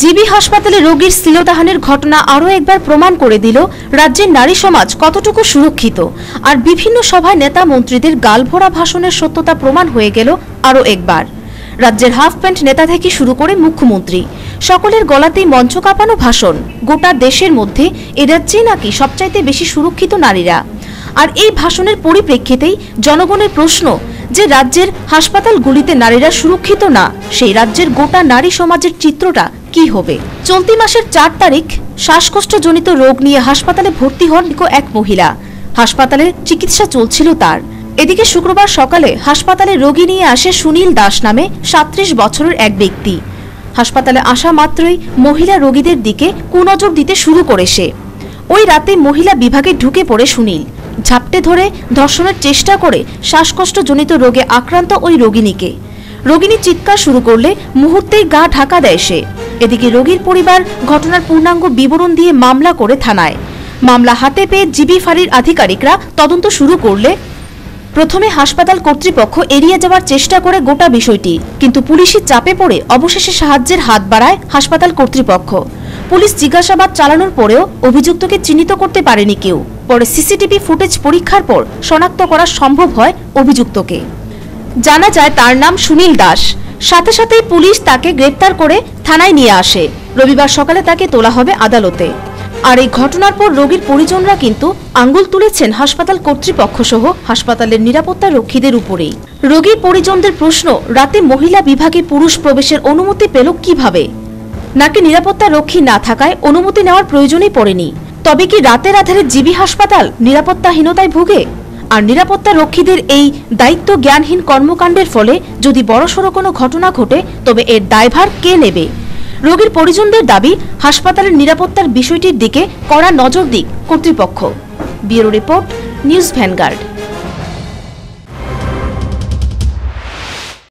GB হাসপাতালে রোগীর শ্লীলতাহানির ঘটনা আরও একবার প্রমাণ করে দিল রাজ্যের নারী সমাজ কতটুকু সুরক্ষিত। আর বিভিন্ন সভায় নেতা মন্ত্রীদের গালভরা ভাষণের সত্যতা প্রমাণ হয়ে গেল আরও একবার। রাজ্যের হাফ প্যান্ট নেতা থেকে শুরু করে মুখ্যমন্ত্রী সকলের গলাতেই মঞ্চ কাঁপানো ভাষণ। গোটা দেশের মধ্যে এ রাজ্যেই নাকি সবচাইতে বেশি সুরক্ষিত নারীরা। আর এই ভাষণের পরিপ্রেক্ষিতেই জনগণের প্রশ্ন যে রাজ্যের হাসপাতালগুলিতে নারীরা সুরক্ষিত না, সেই রাজ্যের গোটা নারী সমাজের চিত্রটা কি হবে। চলতি মাসের ৪ তারিখ শ্বাসকষ্টজনিত রোগ নিয়ে হাসপাতালে ভর্তি হন এক মহিলা। হাসপাতালে চিকিৎসা চলছিল তার। এদিকে শুক্রবার সকালে হাসপাতালে রোগী নিয়ে আসে সুনীল দাস নামে ৩৭ বছরের এক ব্যক্তি। হাসপাতালে আসা মাত্রই মহিলা রোগীদের দিকে কুনজর দিতে শুরু করে সে। ওই রাতে মহিলা বিভাগে ঢুকে পড়ে সুনীল। ঝাপটে ধরে ধর্ষণের চেষ্টা করে শ্বাসকষ্টজনিত রোগে আক্রান্ত ওই রোগিনীকে। রোগিনী চিৎকার শুরু করলে মুহূর্তেই গা ঢাকা দেয় সে। এদিকে রোগীর পরিবার ঘটনার পূর্ণাঙ্গ বিবরণ দিয়ে মামলা করে থানায়। মামলা হাতে পেয়ে জিবি ফাঁড়ির আধিকারিকরা তদন্ত শুরু করলে প্রথমে হাসপাতাল কর্তৃপক্ষ এড়িয়ে যাওয়ার চেষ্টা করে গোটা বিষয়টি, কিন্তু পুলিশি চাপে পড়ে অবশেষে সাহায্যের হাত বাড়ায় হাসপাতাল কর্তৃপক্ষ। পুলিশ জিজ্ঞাসাবাদ চালানোর পরেও অভিযুক্তকে চিহ্নিত করতে পারেনি কেউ। পরে সিসিটিভি ফুটেজ পরীক্ষার পর শনাক্ত করা সম্ভব হয় অভিযুক্তকে। জানা যায় তার নাম সুনীল দাস। সাথে সাথেই পুলিশ তাকে গ্রেপ্তার করে থানায় নিয়ে আসে। রবিবার সকালে তাকে তোলা হবে আদালতে। আর এই ঘটনার পর রোগীর পরিজনরা কিন্তু আঙ্গুল তুলেছেন হাসপাতাল কর্তৃপক্ষ সহ হাসপাতালের নিরাপত্তা রক্ষীদের উপরেই। রোগীর পরিজনদের প্রশ্ন, রাতে মহিলা বিভাগে পুরুষ প্রবেশের অনুমতি পেল কিভাবে? নাকি নিরাপত্তা রক্ষী না থাকায় অনুমতি নেওয়ার প্রয়োজনই পড়েনি? তবে কি রাতের আধারে জিবি হাসপাতাল নিরাপত্তাহীনতায় ভোগে? আর নিরাপত্তা রক্ষীদের এই দায়িত্ব জ্ঞানহীন কর্মকাণ্ডের ফলে যদি বড়সড় কোনো ঘটনা ঘটে তবে এর দায়ভার কে নেবে? রোগীর পরিজনদের দাবি, হাসপাতালের নিরাপত্তার বিষয়টির দিকে কড়া নজর দিক কর্তৃপক্ষ। Bureau report, news vanguard.